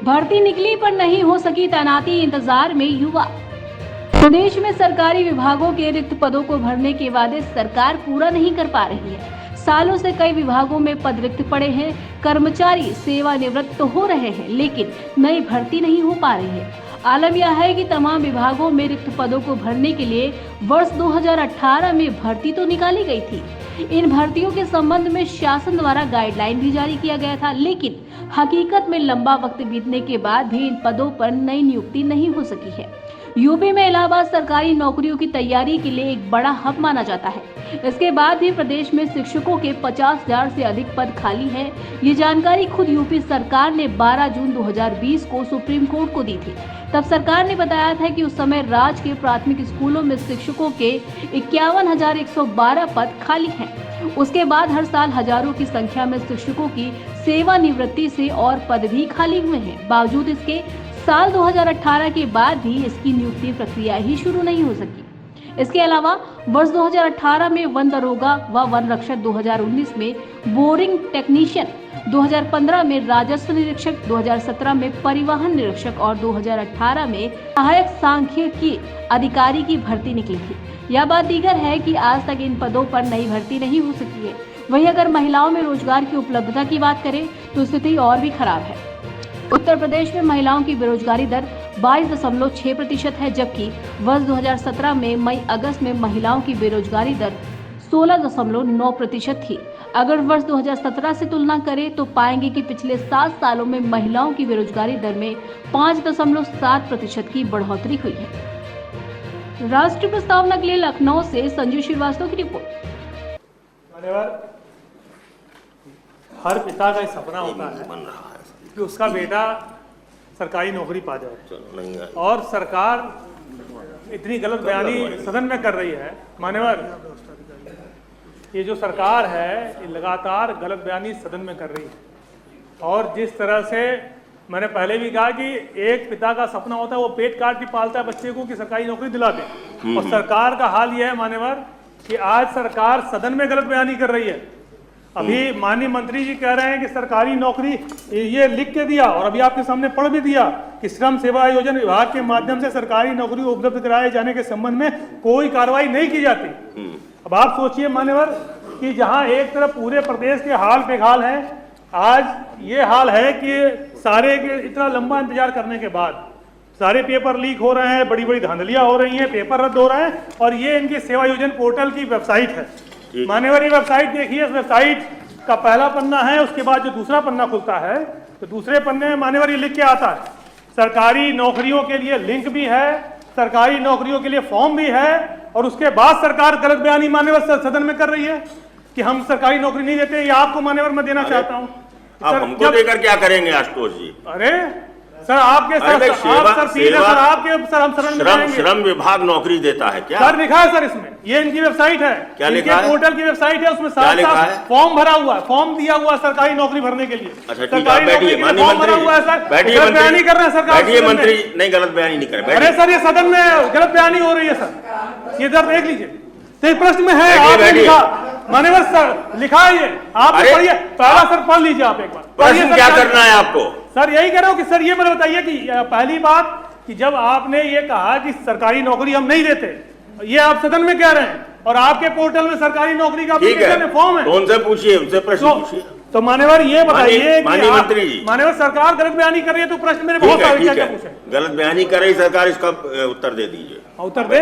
भर्ती निकली पर नहीं हो सकी तैनाती, इंतजार में युवा। प्रदेश में सरकारी विभागों के रिक्त पदों को भरने के वादे सरकार पूरा नहीं कर पा रही है। सालों से कई विभागों में पद रिक्त पड़े हैं, कर्मचारी सेवानिवृत्त तो हो रहे हैं लेकिन नई भर्ती नहीं हो पा रही है। आलम यह है कि तमाम विभागों में रिक्त पदों को भरने के लिए वर्ष 2018 में भर्ती तो निकाली गई थी। इन भर्तियों के संबंध में शासन द्वारा गाइडलाइन भी जारी किया गया था, लेकिन हकीकत में लंबा वक्त बीतने के बाद भी इन पदों पर नई नियुक्ति नहीं हो सकी है। यूपी में इलाहाबाद सरकारी नौकरियों की तैयारी के लिए एक बड़ा हब माना जाता है। इसके बाद भी प्रदेश में शिक्षकों के 50,000 से अधिक पद खाली हैं। ये जानकारी खुद यूपी सरकार ने 12 जून 2020 को सुप्रीम कोर्ट को दी थी। तब सरकार ने बताया था कि उस समय राज्य के प्राथमिक स्कूलों में शिक्षकों के 51,112 पद खाली हैं। उसके बाद हर साल हजारों की संख्या में शिक्षकों की सेवानिवृत्ति से और पद भी खाली हुए हैं। बावजूद इसके साल 2018 के बाद भी इसकी नियुक्ति प्रक्रिया ही शुरू नहीं हो सकी। इसके अलावा वर्ष 2018 में वन दरोगा व वन रक्षक, 2019 में बोरिंग टेक्नीशियन, 2015 में राजस्व निरीक्षक, 2017 में परिवहन निरीक्षक और 2018 में सहायक सांख्यिकी अधिकारी की भर्ती निकली थी। यह बात दीगर है कि आज तक इन पदों पर नई भर्ती नहीं हो सकी है। वहीं अगर महिलाओं में रोजगार की उपलब्धता की बात करें तो स्थिति और भी खराब है। उत्तर प्रदेश में महिलाओं की बेरोजगारी दर 22.6% है, जबकि वर्ष 2017 में मई अगस्त में महिलाओं की बेरोजगारी दर 16.9% थी। अगर वर्ष 2017 से तुलना करें तो पाएंगे कि पिछले 7 सालों में महिलाओं की बेरोजगारी दर में 5.7% की बढ़ोतरी हुई है। राष्ट्रीय प्रस्तावना के लिए लखनऊ से संजू श्रीवास्तव की रिपोर्ट। हर पिता का सपना होता है कि उसका बेटा सरकारी नौकरी पा जाए, और सरकार इतनी गलत बयानी सदन में कर रही है। मान्यवर, ये जो सरकार है ये लगातार गलत बयानी सदन में कर रही है। और जिस तरह से मैंने पहले भी कहा कि एक पिता का सपना होता है वो पेट काट के पालता है बच्चे को कि सरकारी नौकरी दिला दे, और सरकार का हाल ये है मान्यवर कि आज सरकार सदन में गलत बयानी कर रही है। अभी माननीय मंत्री जी कह रहे हैं कि सरकारी नौकरी ये लिख के दिया, और अभी आपके सामने पढ़ भी दिया कि श्रम सेवा आयोजन विभाग के माध्यम से सरकारी नौकरी उपलब्ध कराए जाने के संबंध में कोई कार्रवाई नहीं की जाती। अब आप सोचिए मान्यवर कि जहां एक तरफ पूरे प्रदेश के हाल बेहाल हैं, आज ये हाल है कि सारे के इतना लंबा इंतजार करने के बाद सारे पेपर लीक हो रहे हैं, बड़ी बड़ी धांधलियां हो रही हैं, पेपर रद्द हो रहे हैं, और ये इनकी सेवा आयोजन पोर्टल की वेबसाइट है। मान्यवर, ये वेबसाइट देखिए, इस वेबसाइट का पहला पन्ना है, उसके बाद जो दूसरा पन्ना खुलता है तो दूसरे पन्ने में मान्यवर ये लिख के आता है सरकारी नौकरियों के लिए लिंक भी है, सरकारी नौकरियों के लिए फॉर्म भी है, और उसके बाद सरकार गलत बयानी मान्यवर सदन में कर रही है कि हम सरकारी नौकरी नहीं देते। ये आपको मान्यवर मैं देना चाहता हूँ। आप हमको देकर क्या करेंगे आशुतोष जी? अरे सर, आपके श्रम विभाग नौकरी देता है क्या? सर लिखा है सर, इसमें ये इनकी वेबसाइट है, क्या लिखा है? पोर्टल की वेबसाइट है, उसमें साफ फॉर्म भरा हुआ है, फॉर्म दिया हुआ है सरकारी नौकरी भरने के लिए। अच्छा ठीक है, बैठिए माननीय मंत्री, बैठिए बयानी कर रहे हैं सरकार, बैठिए मंत्री, नहीं गलत बयानी नहीं करें। अरे सर, ये सदन में गलत बयानी हो रही है सर, ये इधर देख लीजिए, तो प्रश्न में है आपने लिखा मान्यवर सर, लिखा है ये, आप पढ़िए पहला सर, पढ़ लीजिए आप एक बार। प्रश्न क्या करना है आपको? सर यही कह रहा हूं कि सर ये मुझे बताइए कि पहली बात कि जब आपने ये कहा कि सरकारी नौकरी हम नहीं देते, ये आप सदन में कह रहे हैं, और आपके पोर्टल में सरकारी नौकरी का एप्लीकेशन फॉर्म है, तो उनसे पूछिए, उनसे प्रश्न पूछिए। तो मान्यवर ये बताइए माननीय मंत्री जी, मान्यवर सरकार गलत बयानी कर रही है, तो प्रश्न मेरे बहुत सारे क्या पूछे। गलत बयानी कर रही सरकार, इसका उत्तर दे दीजिए। उत्तर दे